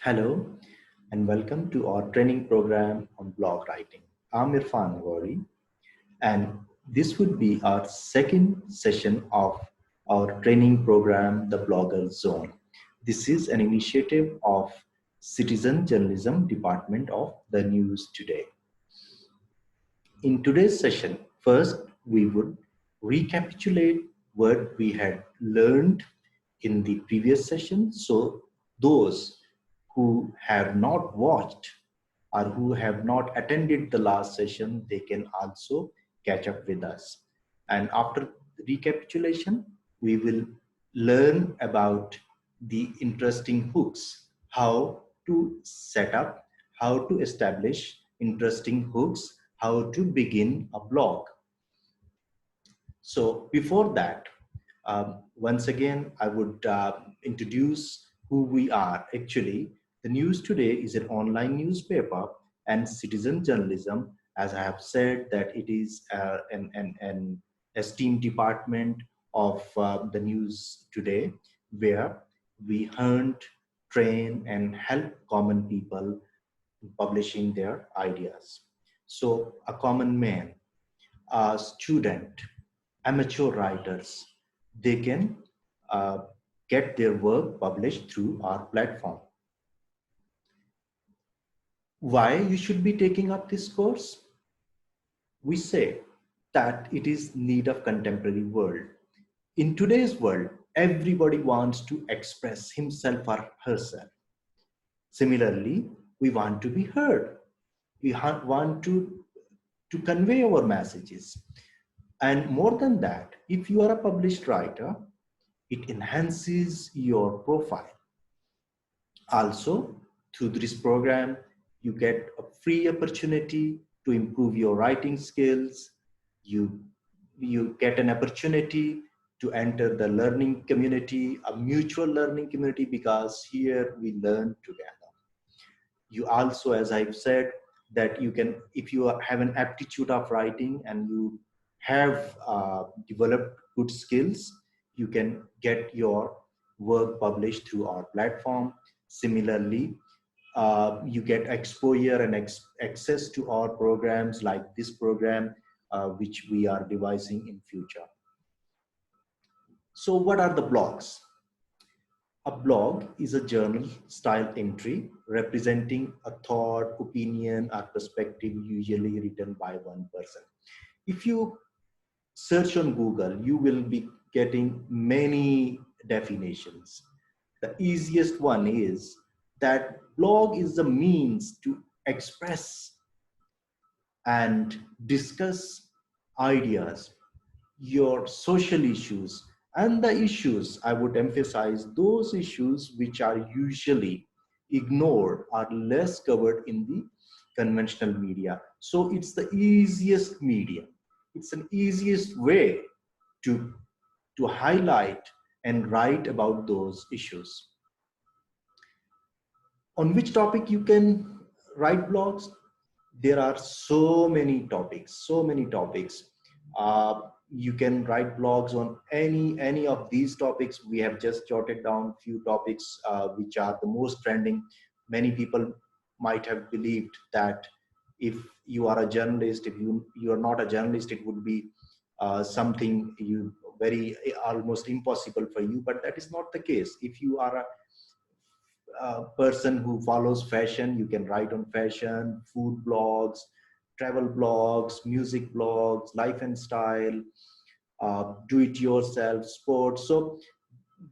Hello and welcome to our training program on blog writing. I'm Irfan Gori, and this would be our second session of our training program, the Blogger Zone. This is an initiative of Citizen Journalism Department of the News Today. In today's session, first we would recapitulate what we had learned in the previous session. So those who have not watched or who have not attended the last session, they can also catch up with us. And after recapitulation, we will learn about the interesting hooks, how to set up, how to establish interesting hooks, how to begin a blog. So before that, once again, I would introduce who we are. Actually, the News Today is an online newspaper and citizen journalism, as I have said, that it is an esteemed department of the News Today, where we hunt, train, and help common people in publishing their ideas. So a common man, a student, amateur writers, they can uh, get their work published through our platform. Why you should be taking up this course? We say that it is need of contemporary world. In today's world, everybody wants to express himself or herself. Similarly, we want to be heard. We want to convey our messages. And more than that, if you are a published writer, it enhances your profile. Also, through this program, you get a free opportunity to improve your writing skills. You, you get an opportunity to enter the learning community, a mutual learning community, because here we learn together. You also, as I've said, that you can, if you have an aptitude of writing and you have developed good skills, you can get your work published through our platform. Similarly, you get exposure and access to our programs like this program, which we are devising in future. So what are the blogs? A blog is a journal style entry representing a thought, opinion, or perspective usually written by one person. If you search on Google, you will be getting many definitions. The easiest one is that blog is a means to express and discuss ideas, your social issues, and the issues. I would emphasize those issues which are usually ignored or less covered in the conventional media. So it's the easiest medium. It's an easiest way to, to highlight and write about those issues. On which topic you can write blogs? There are so many topics. You can write blogs on any of these topics. We have just jotted down few topics which are the most trending. Many people might have believed that if you are a journalist, if you are not a journalist, it would be something you very almost impossible for you, but that is not the case. If you are a person who follows fashion, you can write on fashion, food blogs, travel blogs, music blogs, life and style, do it yourself, sports. So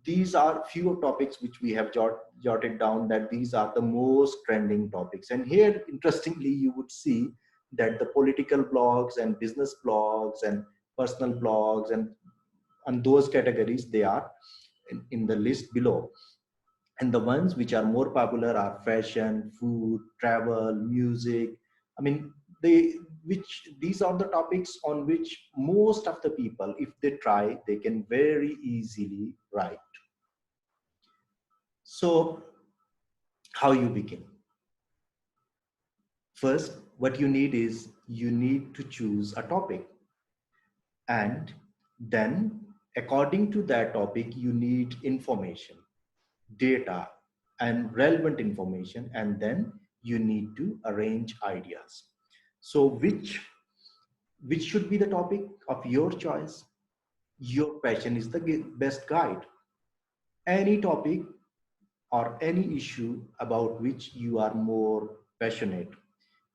these are few topics which we have jotted down, that these are the most trending topics. And here, interestingly, you would see that the political blogs and business blogs and personal blogs and those categories, they are in the list below. And the ones which are more popular are fashion, food, travel, music. I mean, these are the topics on which most of the people, if they try, they can very easily write. So how you begin? First, what you need is you need to choose a topic, and then according to that topic you need information, data, and relevant information, and then you need to arrange ideas. So which should be the topic of your choice? Your passion is the best guide. Any topic or any issue about which you are more passionate,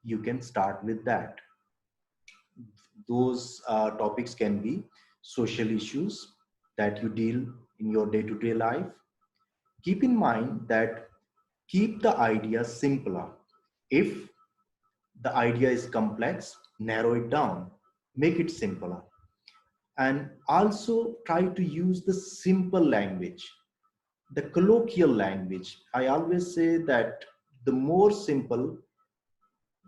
you can start with that. Those topics can be social issues that you deal in your day-to-day life. Keep in mind that keep the idea simpler. If the idea is complex, narrow it down, make it simpler. And also try to use the simple language, the colloquial language. I always say that the more simple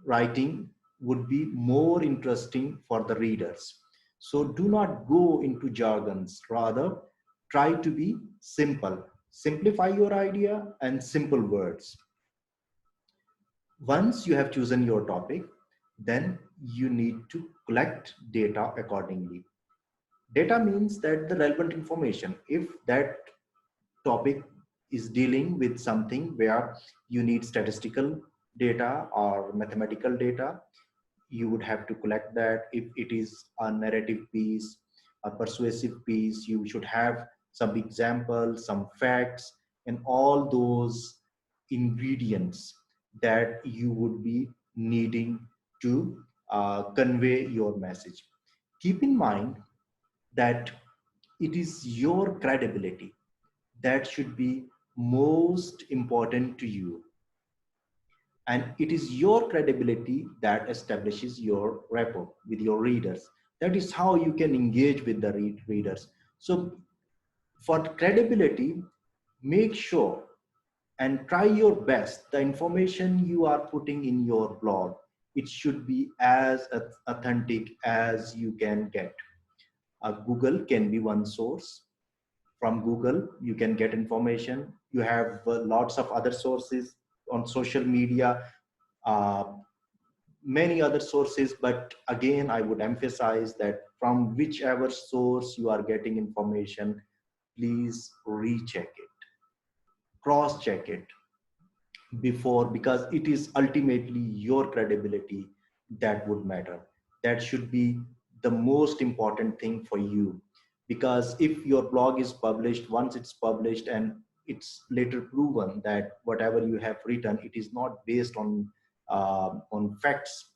writing would be more interesting for the readers. So do not go into jargons, rather try to be simple. Simplify your idea and simple words. Once you have chosen your topic, then you need to collect data accordingly. Data means that the relevant information. If that topic is dealing with something where you need statistical data or mathematical data, you would have to collect that. If it is a narrative piece, a persuasive piece, you should have some examples, some facts, and all those ingredients that you would be needing to convey your message. Keep in mind that it is your credibility that should be most important to you, and it is your credibility that establishes your rapport with your readers. That is how you can engage with the readers. So for credibility, make sure and try your best the information you are putting in your blog, it should be as authentic as you can get. Google can be one source. From Google you can get information. You have lots of other sources on social media, uh, many other sources, but again I would emphasize that from whichever source you are getting information, please recheck it, cross check it before, because it is ultimately your credibility that would matter. That should be the most important thing for you, because if your blog is published, once it's published and it's later proven that whatever you have written, it is not based on facts,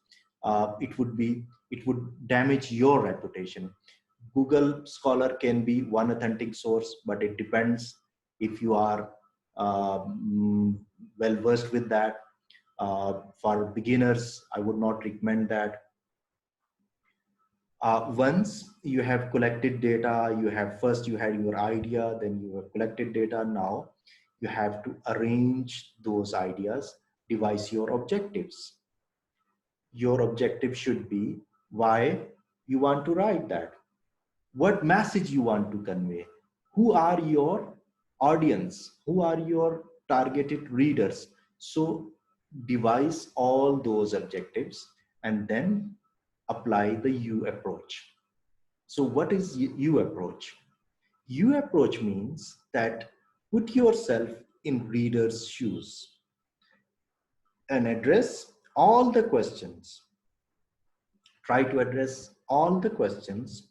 it would damage your reputation. Google Scholar can be one authentic source, but it depends if you are well versed with that. For beginners, I would not recommend that. Once you have collected data, you had your idea, then you have collected data. Now you have to arrange those ideas, devise your objectives. Your objective should be why you want to write that, what message you want to convey, who are your audience, who are your targeted readers. So devise all those objectives and then apply the you approach. So what is you approach? You approach means that put yourself in reader's shoes and address all the questions. Try to address all the questions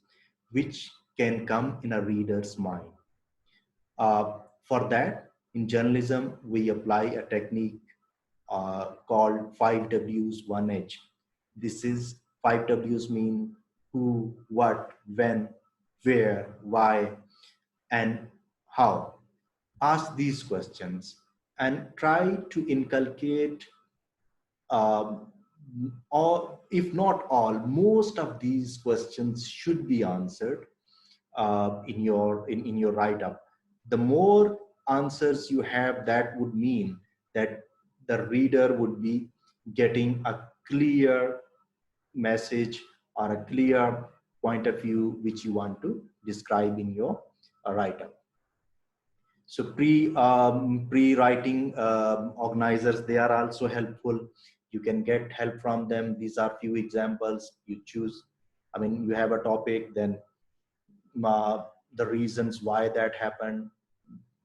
which can come in a reader's mind. For that, in journalism, we apply a technique called 5 W's 1 H. This is 5 W's mean who, what, when, where, why, and how. Ask these questions and try to inculcate um, or if not all, most of these questions should be answered in your write-up. The more answers you have, that would mean that the reader would be getting a clear message or a clear point of view which you want to describe in your write-up. So pre-writing organizers, they are also helpful. You can get help from them. These are few examples. You choose, I mean, you have a topic, then uh, the reasons why that happened,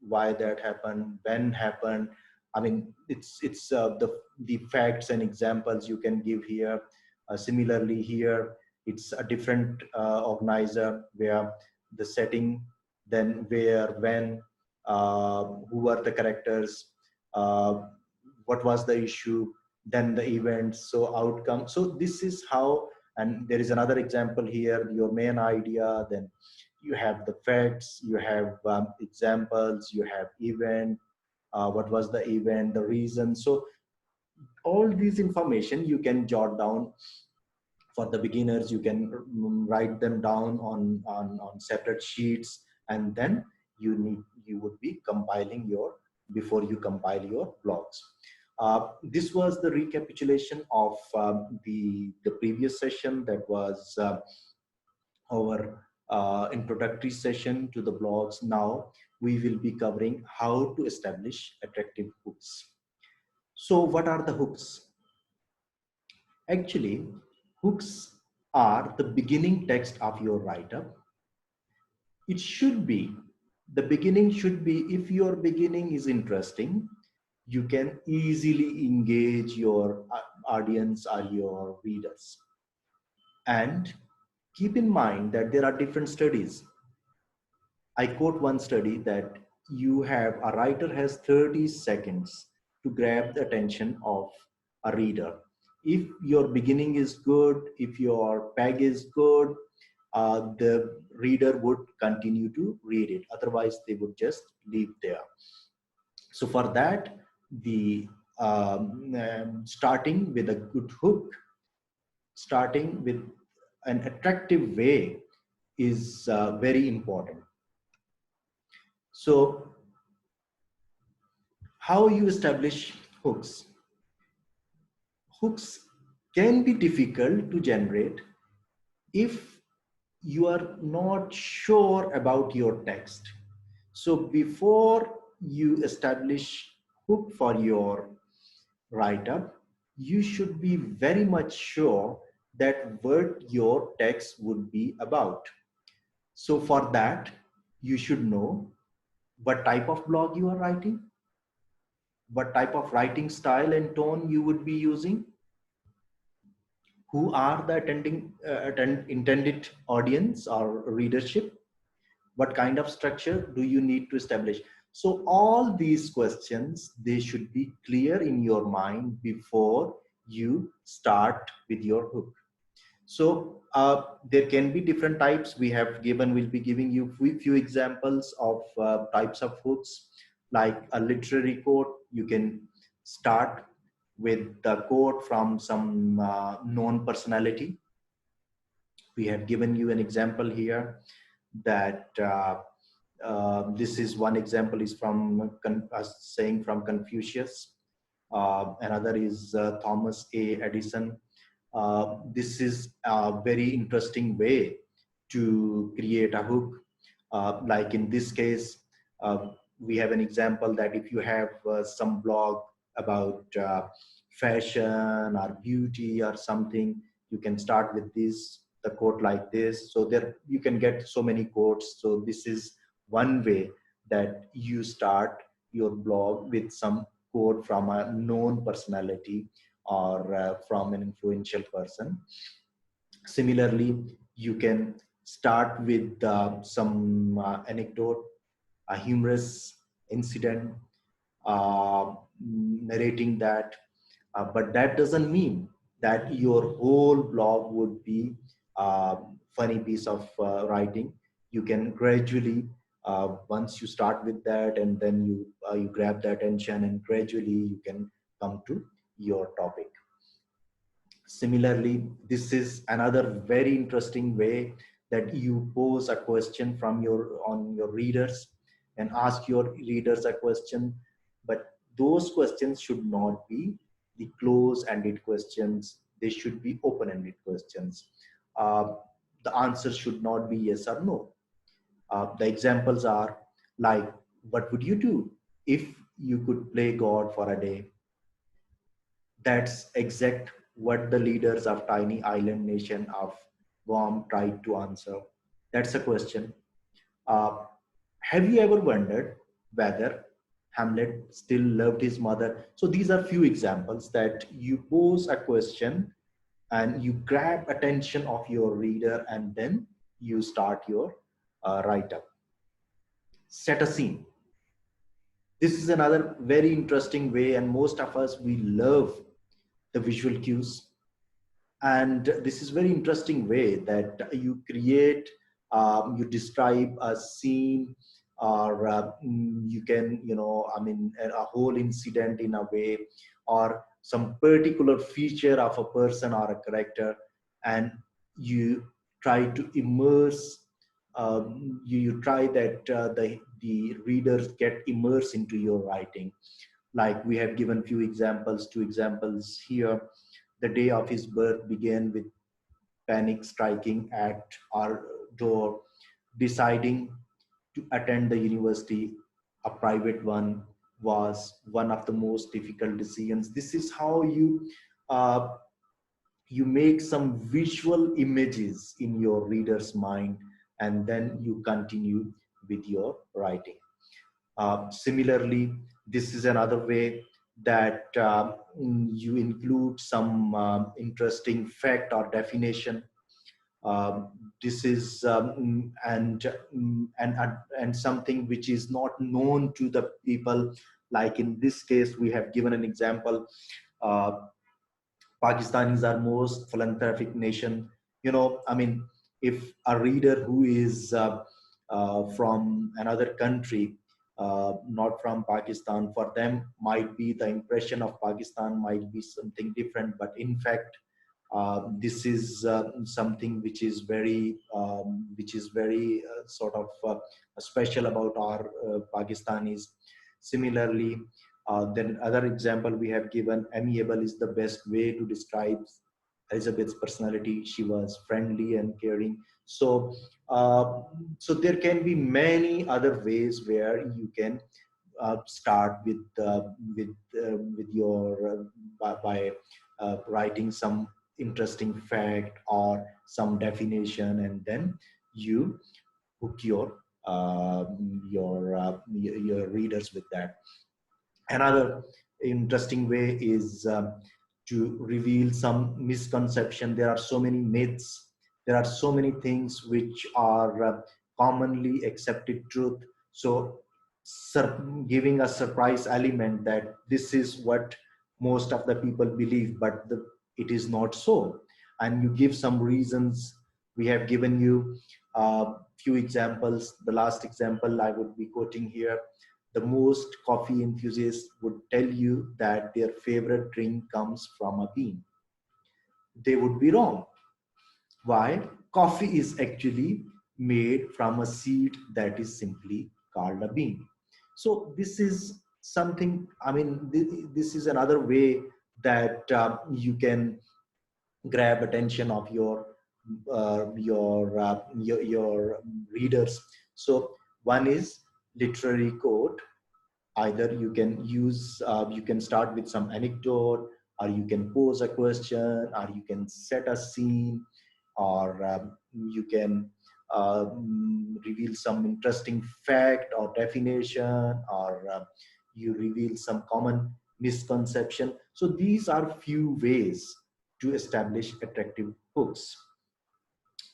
when happened, I mean, it's the facts and examples you can give here. Similarly, here it's a different organizer where the setting, then where, when, who are the characters, uh, what was the issue, then the events, so outcome. So this is how. And there is another example here, your main idea, then you have the facts, you have examples, you have event, what was the event, the reason. So all these information you can jot down. For the beginners, you can write them down on separate sheets, and then you would be compiling your, before you compile your blogs. This was the recapitulation of the previous session. That was our introductory session to the blogs. Now we will be covering how to establish attractive hooks. So what are the hooks? Actually, hooks are the beginning text of your write-up. It should be, the beginning should be, if your beginning is interesting, you can easily engage your audience or your readers. And keep in mind that there are different studies. I quote one study that a writer has 30 seconds to grab the attention of a reader. If your beginning is good, if your peg is good, the reader would continue to read it. Otherwise, they would just leave there. So for that, the starting with a good hook, starting with an attractive way is very important. So how you establish hooks? Hooks can be difficult to generate if you are not sure about your text. So before you establish hook for your write-up, you should be very much sure that what your text would be about. So for that, you should know what type of blog you are writing, what type of writing style and tone you would be using, who are the intended audience or readership, what kind of structure do you need to establish. So all these questions, they should be clear in your mind before you start with your hook. So there can be different types. We'll be giving you few examples of types of hooks. Like a literary quote, you can start with the quote from some known personality. We have given you an example here that this is one example is from saying from Confucius. Another is Thomas A. Edison. This is a very interesting way to create a hook. Like in this case, we have an example that if you have some blog about fashion or beauty or something, you can start with this, the quote like this. So there you can get so many quotes. So this is one way that you start your blog with some quote from a known personality or from an influential person. Similarly, you can start with some anecdote, a humorous incident, narrating that. But that doesn't mean that your whole blog would be a funny piece of writing. You can gradually, once you start with that, and then you grab the attention, and gradually you can come to your topic. Similarly, this is another very interesting way that you pose a question from your readers and ask your readers a question. But those questions should not be the close-ended questions. They should be open-ended questions. The answer should not be yes or no. The examples are like, what would you do if you could play God for a day? That's exact what the leaders of tiny island nation of Guam tried to answer. That's a question. Uh, have you ever wondered whether Hamlet still loved his mother. So these are few examples that you pose a question and you grab attention of your reader, and then you start your write-up. Set a scene. This is another very interesting way, and most of us, we love the visual cues. And this is very interesting way that you create, you describe a scene, or you can, a whole incident in a way, or some particular feature of a person or a character, and you try to immerse, you try that the readers get immersed into your writing. Like we have given few examples, two examples here. The day of his birth began with panic striking at our door. Deciding to attend the university, a private one, was one of the most difficult decisions. This is how uh, you make some visual images in your reader's mind, and then you continue with your writing. Similarly, this is another way that you include some interesting fact or definition. This is and something which is not known to the people. Like in this case, we have given an example. Uh, Pakistan is our most philanthropic nation. If a reader who is from another country, not from Pakistan, for them might be the impression of Pakistan might be something different. But in fact, this is something which is very sort of special about our Pakistanis. Similarly, then other example we have given, amiable is the best way to describe Elizabeth's personality. She was friendly and caring. Uh, so there can be many other ways where you can start with your by writing some interesting fact or some definition, and then you hook your readers with that. Another interesting way is to reveal some misconception. There are so many myths, there are so many things which are commonly accepted truth. So giving a surprise element that this is what most of the people believe, but it is not so, and you give some reasons. We have given you a few examples. The last example I would be quoting here: the most coffee enthusiasts would tell you that their favorite drink comes from a bean. They would be wrong. Why? Coffee is actually made from a seed that is simply called a bean. So this is something, this is another way that you can grab attention of your readers. So one is literary quote. Either you can use, you can start with some anecdote, or you can pose a question, or you can set a scene, or you can reveal some interesting fact or definition, or you reveal some common misconception. So these are few ways to establish attractive hooks.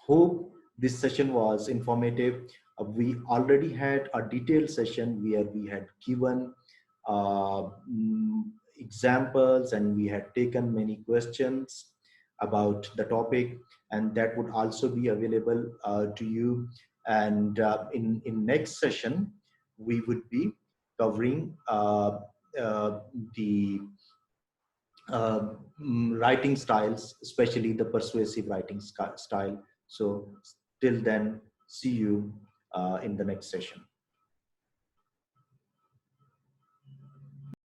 Hope this session was informative. We already had a detailed session where we had given uh, mm, examples, and we had taken many questions about the topic, and that would also be available to you. And in next session, we would be covering the writing styles, especially the persuasive writing style. So till then, see you in the next session.